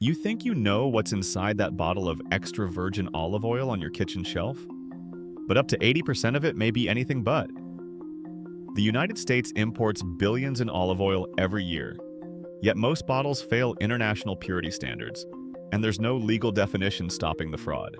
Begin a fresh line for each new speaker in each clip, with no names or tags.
You think you know what's inside that bottle of extra virgin olive oil on your kitchen shelf? But up to 80% of it may be anything but. The United States imports billions in olive oil every year, yet most bottles fail international purity standards, and there's no legal definition stopping the fraud.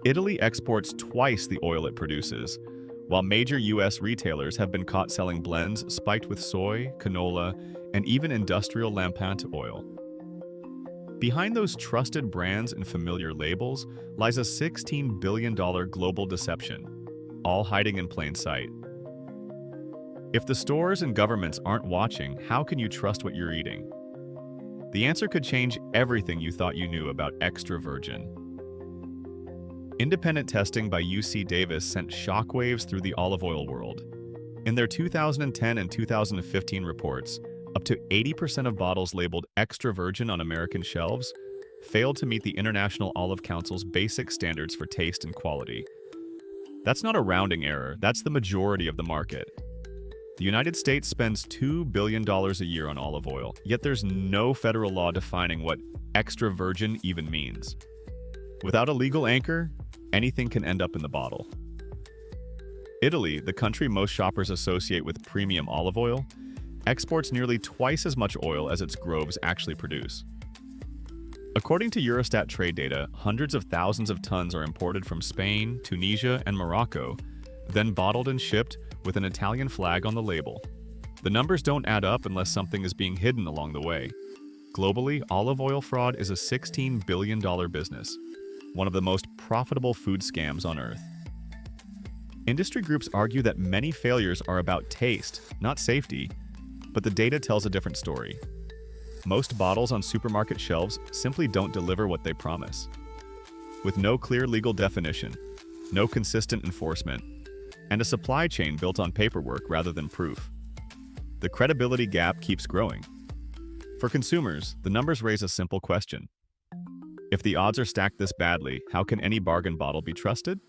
Italy exports twice the oil it produces, while major US retailers have been caught selling blends spiked with soy, canola, and even industrial lampante oil. Behind those trusted brands and familiar labels lies a $16 billion global deception, all hiding in plain sight. If the stores and governments aren't watching, how can you trust what you're eating? The answer could change everything you thought you knew about extra virgin. Independent testing by UC Davis sent shockwaves through the olive oil world. In their 2010 and 2015 reports, up to 80% of bottles labeled extra virgin on American shelves failed to meet the International Olive Council's basic standards for taste and quality. That's not a rounding error, that's the majority of the market. The United States spends $2 billion a year on olive oil, yet there's no federal law defining what extra virgin even means. Without a legal anchor, anything can end up in the bottle. Italy, the country most shoppers associate with premium olive oil, exports nearly twice as much oil as its groves actually produce. According to Eurostat trade data, hundreds of thousands of tons are imported from Spain, Tunisia, and Morocco, then bottled and shipped with an Italian flag on the label. The numbers don't add up unless something is being hidden along the way. Globally, olive oil fraud is a $16 billion business, one of the most profitable food scams on earth. Industry groups argue that many failures are about taste, not safety, but the data tells a different story. Most bottles on supermarket shelves simply don't deliver what they promise. With no clear legal definition, no consistent enforcement, and a supply chain built on paperwork rather than proof, the credibility gap keeps growing. For consumers, the numbers raise a simple question. If the odds are stacked this badly, how can any bargain bottle be trusted?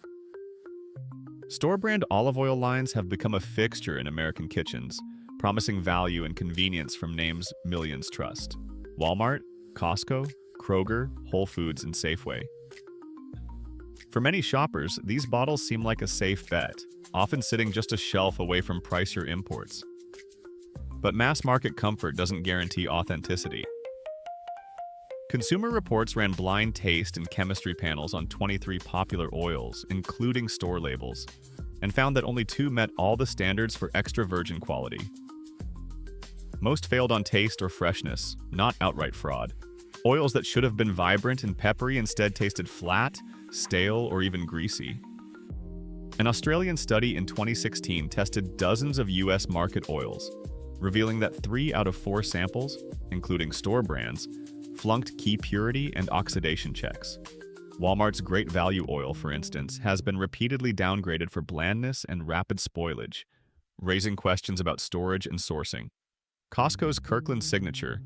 Store-brand olive oil lines have become a fixture in American kitchens, promising value and convenience from names millions trust: Walmart, Costco, Kroger, Whole Foods, and Safeway. For many shoppers, these bottles seem like a safe bet, often sitting just a shelf away from pricier imports. But mass-market comfort doesn't guarantee authenticity. Consumer Reports ran blind taste and chemistry panels on 23 popular oils, including store labels, and found that only 2 met all the standards for extra virgin quality. Most failed on taste or freshness, not outright fraud. Oils that should have been vibrant and peppery instead tasted flat, stale, or even greasy. An Australian study in 2016 tested dozens of US market oils, revealing that 3 out of 4 samples, including store brands, flunked key purity and oxidation checks. Walmart's Great Value oil, for instance, has been repeatedly downgraded for blandness and rapid spoilage, raising questions about storage and sourcing. Costco's Kirkland Signature,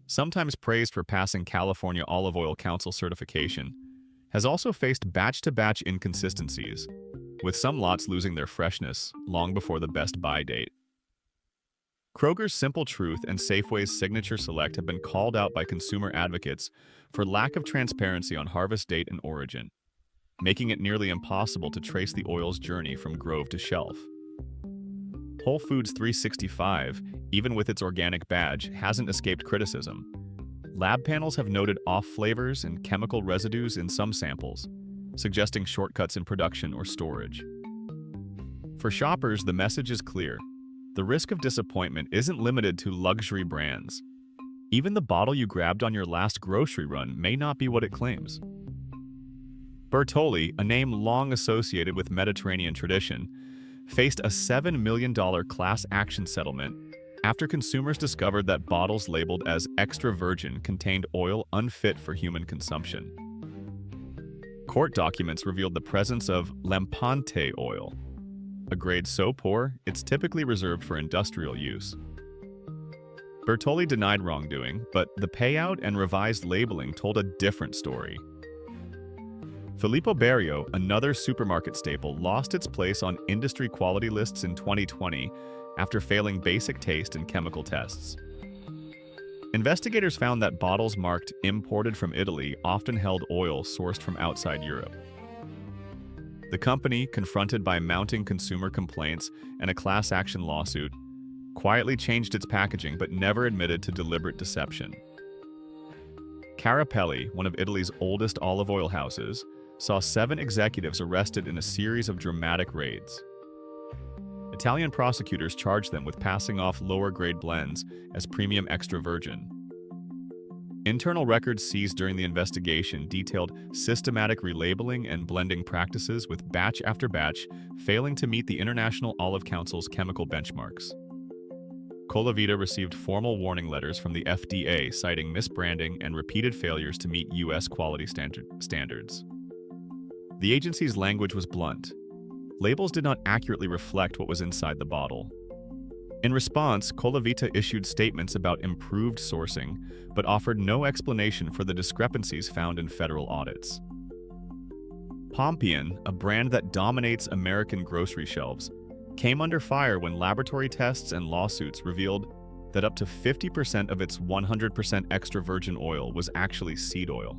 sometimes praised for passing California Olive Oil Council certification, has also faced batch-to-batch inconsistencies, with some lots losing their freshness long before the best buy date. Kroger's Simple Truth and Safeway's Signature Select have been called out by consumer advocates for lack of transparency on harvest date and origin, making it nearly impossible to trace the oil's journey from grove to shelf. Whole Foods 365, even with its organic badge, hasn't escaped criticism. Lab panels have noted off flavors and chemical residues in some samples, suggesting shortcuts in production or storage. For shoppers, the message is clear. The risk of disappointment isn't limited to luxury brands. Even the bottle you grabbed on your last grocery run may not be what it claims. Bertolli, a name long associated with Mediterranean tradition, faced a $7 million class action settlement after consumers discovered that bottles labeled as extra virgin contained oil unfit for human consumption. Court documents revealed the presence of lampante oil, a grade so poor it's typically reserved for industrial use. Bertolli denied wrongdoing, but the payout and revised labeling told a different story. Filippo Berio, another supermarket staple, lost its place on industry quality lists in 2020 after failing basic taste and chemical tests. Investigators found that bottles marked imported from Italy often held oil sourced from outside Europe. The company, confronted by mounting consumer complaints and a class action lawsuit, quietly changed its packaging but never admitted to deliberate deception. Carapelli, one of Italy's oldest olive oil houses, saw 7 executives arrested in a series of dramatic raids. Italian prosecutors charged them with passing off lower-grade blends as premium extra virgin. Internal records seized during the investigation detailed systematic relabeling and blending practices, with batch after batch failing to meet the International Olive Council's chemical benchmarks. Colavita received formal warning letters from the FDA citing misbranding and repeated failures to meet U.S. quality standards. The agency's language was blunt. Labels did not accurately reflect what was inside the bottle. In response, Colavita issued statements about improved sourcing, but offered no explanation for the discrepancies found in federal audits. Pompian, a brand that dominates American grocery shelves, came under fire when laboratory tests and lawsuits revealed that up to 50% of its 100% extra virgin oil was actually seed oil.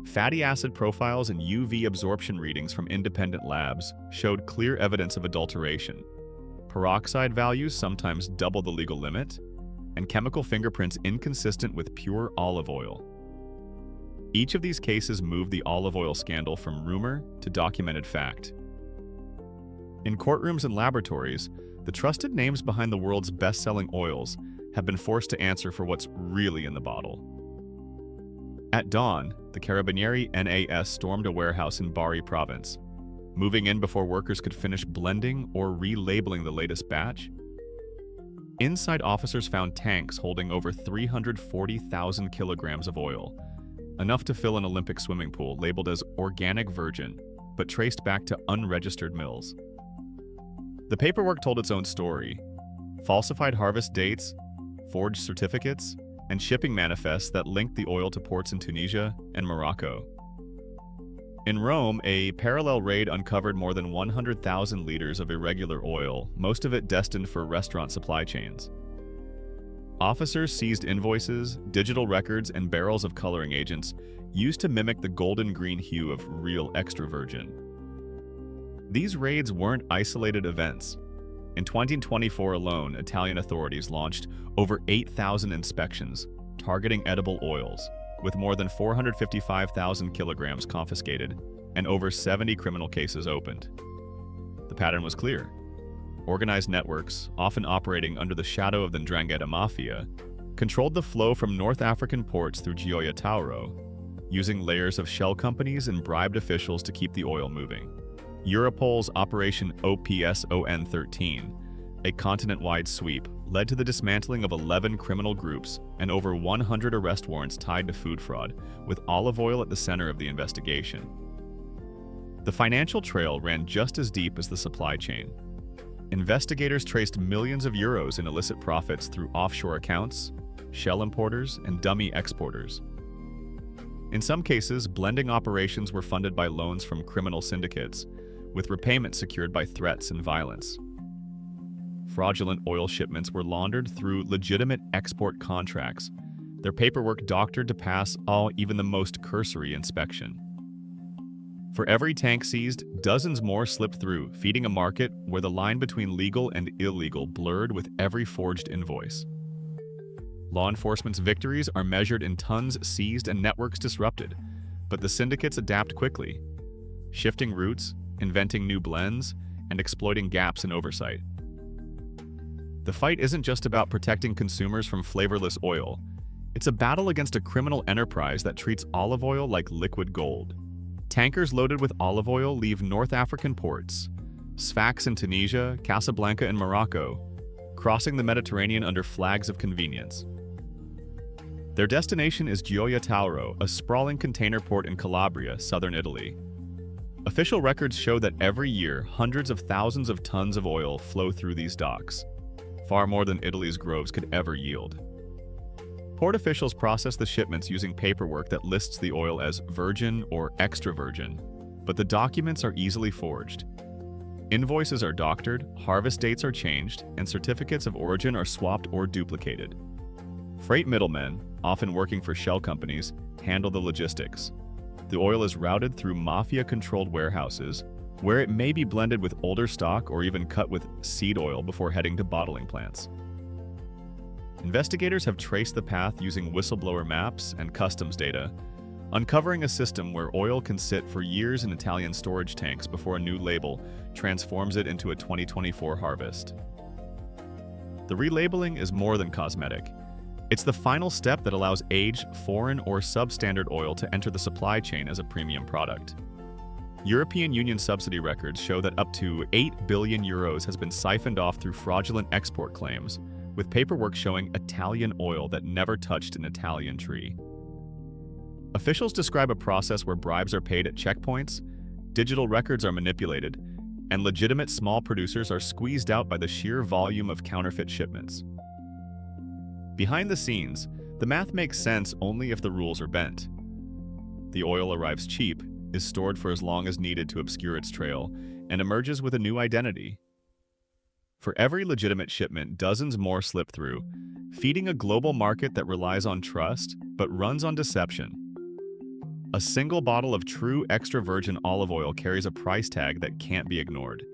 Fatty acid profiles and UV absorption readings from independent labs showed clear evidence of adulteration. Peroxide values sometimes double the legal limit, and chemical fingerprints inconsistent with pure olive oil. Each of these cases moved the olive oil scandal from rumor to documented fact. In courtrooms and laboratories, the trusted names behind the world's best-selling oils have been forced to answer for what's really in the bottle. At dawn, the Carabinieri NAS stormed a warehouse in Bari province, moving in before workers could finish blending or relabeling the latest batch. Inside, officers found tanks holding over 340,000 kilograms of oil, enough to fill an Olympic swimming pool, labeled as organic virgin, but traced back to unregistered mills. The paperwork told its own story: falsified harvest dates, forged certificates, and shipping manifests that linked the oil to ports in Tunisia and Morocco. In Rome, a parallel raid uncovered more than 100,000 liters of irregular oil, most of it destined for restaurant supply chains. Officers seized invoices, digital records, and barrels of coloring agents used to mimic the golden-green hue of real extra virgin. These raids weren't isolated events. In 2024 alone, Italian authorities launched over 8,000 inspections targeting edible oils, with more than 455,000 kilograms confiscated and over 70 criminal cases opened. The pattern was clear. Organized networks, often operating under the shadow of the 'Ndrangheta mafia, controlled the flow from North African ports through Gioia Tauro, using layers of shell companies and bribed officials to keep the oil moving. Europol's Operation OPSON-13, a continent-wide sweep, led to the dismantling of 11 criminal groups and over 100 arrest warrants tied to food fraud, with olive oil at the center of the investigation. The financial trail ran just as deep as the supply chain. Investigators traced millions of euros in illicit profits through offshore accounts, shell importers, and dummy exporters. In some cases, blending operations were funded by loans from criminal syndicates, with repayment secured by threats and violence. Fraudulent oil shipments were laundered through legitimate export contracts, their paperwork doctored to pass even the most cursory inspection. For every tank seized, dozens more slipped through, feeding a market where the line between legal and illegal blurred with every forged invoice. Law enforcement's victories are measured in tons seized and networks disrupted, but the syndicates adapt quickly, shifting routes, inventing new blends, and exploiting gaps in oversight. The fight isn't just about protecting consumers from flavorless oil. It's a battle against a criminal enterprise that treats olive oil like liquid gold. Tankers loaded with olive oil leave North African ports, Sfax in Tunisia, Casablanca in Morocco, crossing the Mediterranean under flags of convenience. Their destination is Gioia Tauro, a sprawling container port in Calabria, southern Italy. Official records show that every year, hundreds of thousands of tons of oil flow through these docks, far more than Italy's groves could ever yield. Port officials process the shipments using paperwork that lists the oil as virgin or extra virgin, but the documents are easily forged. Invoices are doctored, harvest dates are changed, and certificates of origin are swapped or duplicated. Freight middlemen, often working for shell companies, handle the logistics. The oil is routed through mafia-controlled warehouses, where it may be blended with older stock or even cut with seed oil before heading to bottling plants. Investigators have traced the path using whistleblower maps and customs data, uncovering a system where oil can sit for years in Italian storage tanks before a new label transforms it into a 2024 harvest. The relabeling is more than cosmetic. It's the final step that allows aged, foreign, or substandard oil to enter the supply chain as a premium product. European Union subsidy records show that up to 8 billion euros has been siphoned off through fraudulent export claims, with paperwork showing Italian oil that never touched an Italian tree. Officials describe a process where bribes are paid at checkpoints, digital records are manipulated, and legitimate small producers are squeezed out by the sheer volume of counterfeit shipments. Behind the scenes, the math makes sense only if the rules are bent. The oil arrives cheap, is stored for as long as needed to obscure its trail, and emerges with a new identity. For every legitimate shipment, dozens more slip through, feeding a global market that relies on trust but runs on deception. A single bottle of true extra virgin olive oil carries a price tag that can't be ignored.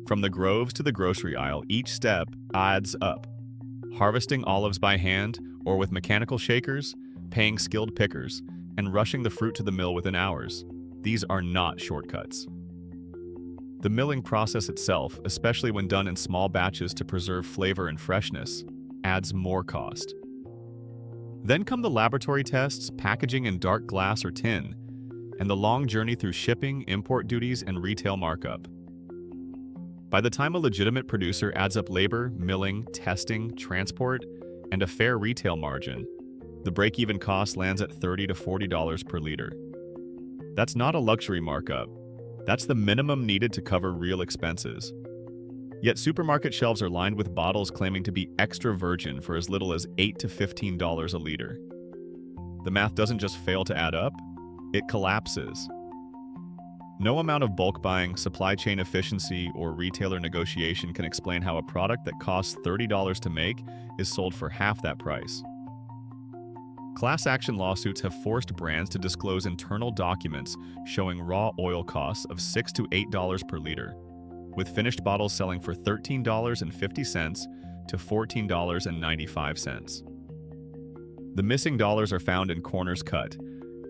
From the groves to the grocery aisle, each step adds up. Harvesting olives by hand or with mechanical shakers, paying skilled pickers, and rushing the fruit to the mill within hours. These are not shortcuts. The milling process itself, especially when done in small batches to preserve flavor and freshness, adds more cost. Then come the laboratory tests, packaging in dark glass or tin, and the long journey through shipping, import duties, and retail markup. By the time a legitimate producer adds up labor, milling, testing, transport, and a fair retail margin, the break-even cost lands at $30 to $40 per liter. That's not a luxury markup. That's the minimum needed to cover real expenses. Yet supermarket shelves are lined with bottles claiming to be extra virgin for as little as $8 to $15 a liter. The math doesn't just fail to add up, it collapses. No amount of bulk buying, supply chain efficiency, or retailer negotiation can explain how a product that costs $30 to make is sold for half that price. Class action lawsuits have forced brands to disclose internal documents showing raw oil costs of $6 to $8 per liter, with finished bottles selling for $13.50 to $14.95. The missing dollars are found in corners cut,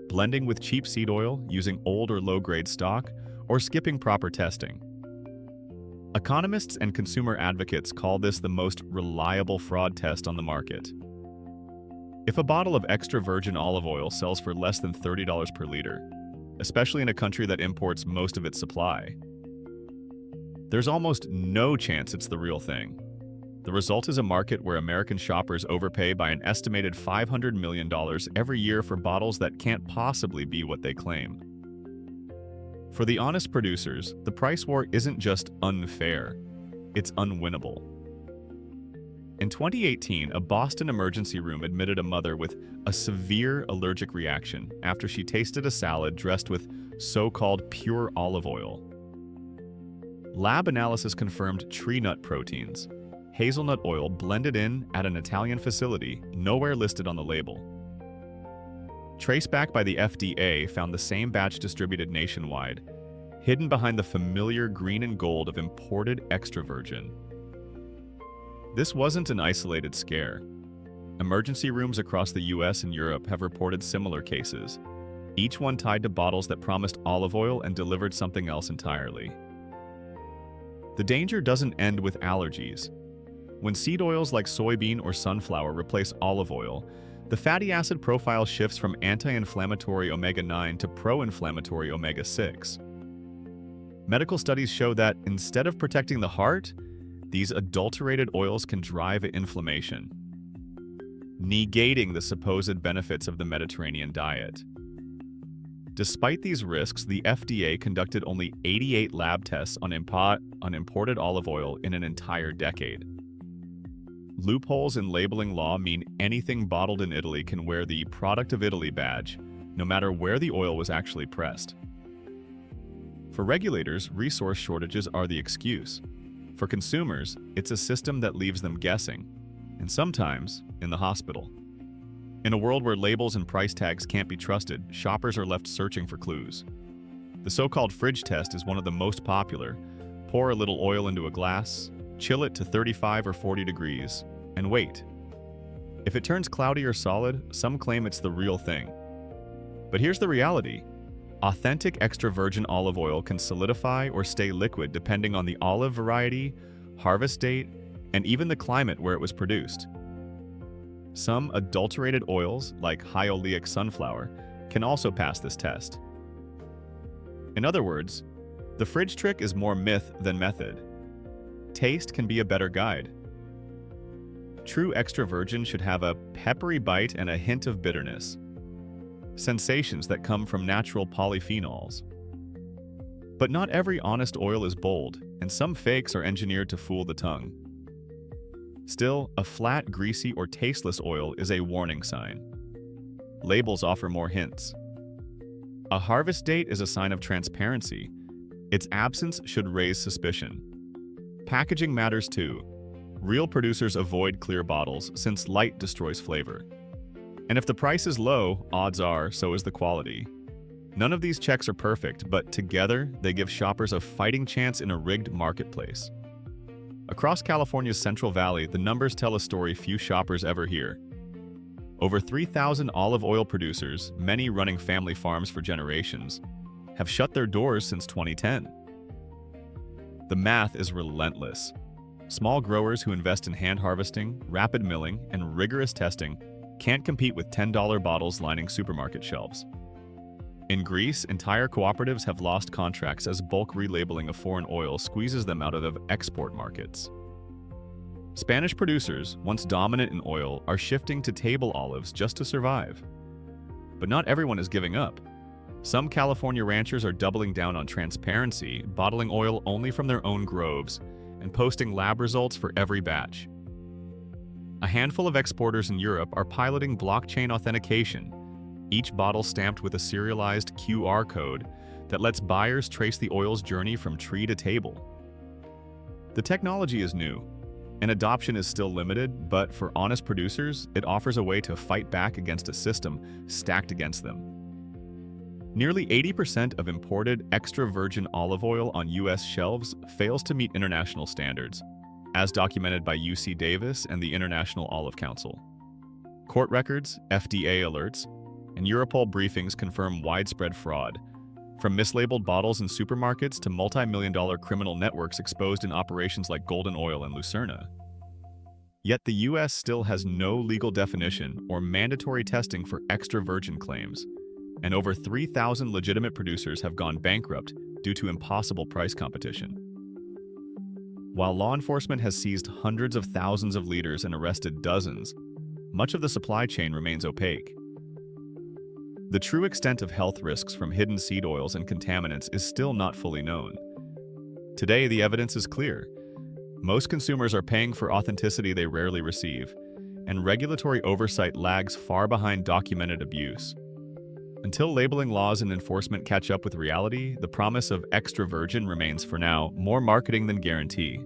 blending with cheap seed oil, using old or low-grade stock, or skipping proper testing. Economists and consumer advocates call this the most reliable fraud test on the market. If a bottle of extra virgin olive oil sells for less than $30 per liter, especially in a country that imports most of its supply, there's almost no chance it's the real thing. The result is a market where American shoppers overpay by an estimated $500 million every year for bottles that can't possibly be what they claim. For the honest producers, the price war isn't just unfair, it's unwinnable. In 2018, a Boston emergency room admitted a mother with a severe allergic reaction after she tasted a salad dressed with so-called pure olive oil. Lab analysis confirmed tree nut proteins, hazelnut oil blended in at an Italian facility, nowhere listed on the label. Traceback by the FDA found the same batch distributed nationwide, hidden behind the familiar green and gold of imported extra virgin. This wasn't an isolated scare. Emergency rooms across the US and Europe have reported similar cases, each one tied to bottles that promised olive oil and delivered something else entirely. The danger doesn't end with allergies. When seed oils like soybean or sunflower replace olive oil, the fatty acid profile shifts from anti-inflammatory omega-9 to pro-inflammatory omega-6. Medical studies show that instead of protecting the heart, these adulterated oils can drive inflammation, negating the supposed benefits of the Mediterranean diet. Despite these risks, the FDA conducted only 88 lab tests on imported olive oil in an entire decade. Loopholes in labeling law mean anything bottled in Italy can wear the Product of Italy badge, no matter where the oil was actually pressed. For regulators, resource shortages are the excuse. For consumers, it's a system that leaves them guessing. and sometimes in the hospital. In a world where labels and price tags can't be trusted, shoppers are left searching for clues. The so-called fridge test is one of the most popular. Pour a little oil into a glass, chill it to 35 or 40 degrees, and wait. If it turns cloudy or solid, some claim it's the real thing. But here's the reality. Authentic extra virgin olive oil can solidify or stay liquid depending on the olive variety, harvest date, and even the climate where it was produced. Some adulterated oils, like high oleic sunflower, can also pass this test. In other words, the fridge trick is more myth than method. Taste can be a better guide. True extra virgin should have a peppery bite and a hint of bitterness. Sensations that come from natural polyphenols. But not every honest oil is bold, and some fakes are engineered to fool the tongue. Still, a flat, greasy, or tasteless oil is a warning sign. Labels offer more hints. A harvest date is a sign of transparency. Its absence should raise suspicion. Packaging matters too. Real producers avoid clear bottles since light destroys flavor. And if the price is low, odds are so is the quality. None of these checks are perfect, but together they give shoppers a fighting chance in a rigged marketplace. Across California's Central Valley, the numbers tell a story few shoppers ever hear. Over 3,000 olive oil producers, many running family farms for generations, have shut their doors since 2010. The math is relentless. Small growers who invest in hand harvesting, rapid milling, and rigorous testing can't compete with $10 bottles lining supermarket shelves. In Greece, entire cooperatives have lost contracts as bulk relabeling of foreign oil squeezes them out of export markets. Spanish producers, once dominant in oil, are shifting to table olives just to survive. But not everyone is giving up. Some California ranchers are doubling down on transparency, bottling oil only from their own groves, and posting lab results for every batch. A handful of exporters in Europe are piloting blockchain authentication, each bottle stamped with a serialized QR code that lets buyers trace the oil's journey from tree to table. The technology is new, and adoption is still limited, but for honest producers, it offers a way to fight back against a system stacked against them. Nearly 80% of imported extra virgin olive oil on U.S. shelves fails to meet international standards, as documented by UC Davis and the International Olive Council. Court records, FDA alerts, and Europol briefings confirm widespread fraud, from mislabeled bottles in supermarkets to multi-million-dollar criminal networks exposed in operations like Golden Oil and Lucerna. Yet the U.S. still has no legal definition or mandatory testing for extra virgin claims, and over 3,000 legitimate producers have gone bankrupt due to impossible price competition. While law enforcement has seized hundreds of thousands of liters and arrested dozens, much of the supply chain remains opaque. The true extent of health risks from hidden seed oils and contaminants is still not fully known. Today, the evidence is clear. Most consumers are paying for authenticity they rarely receive, and regulatory oversight lags far behind documented abuse. Until labeling laws and enforcement catch up with reality, the promise of extra virgin remains, for now, more marketing than guarantee.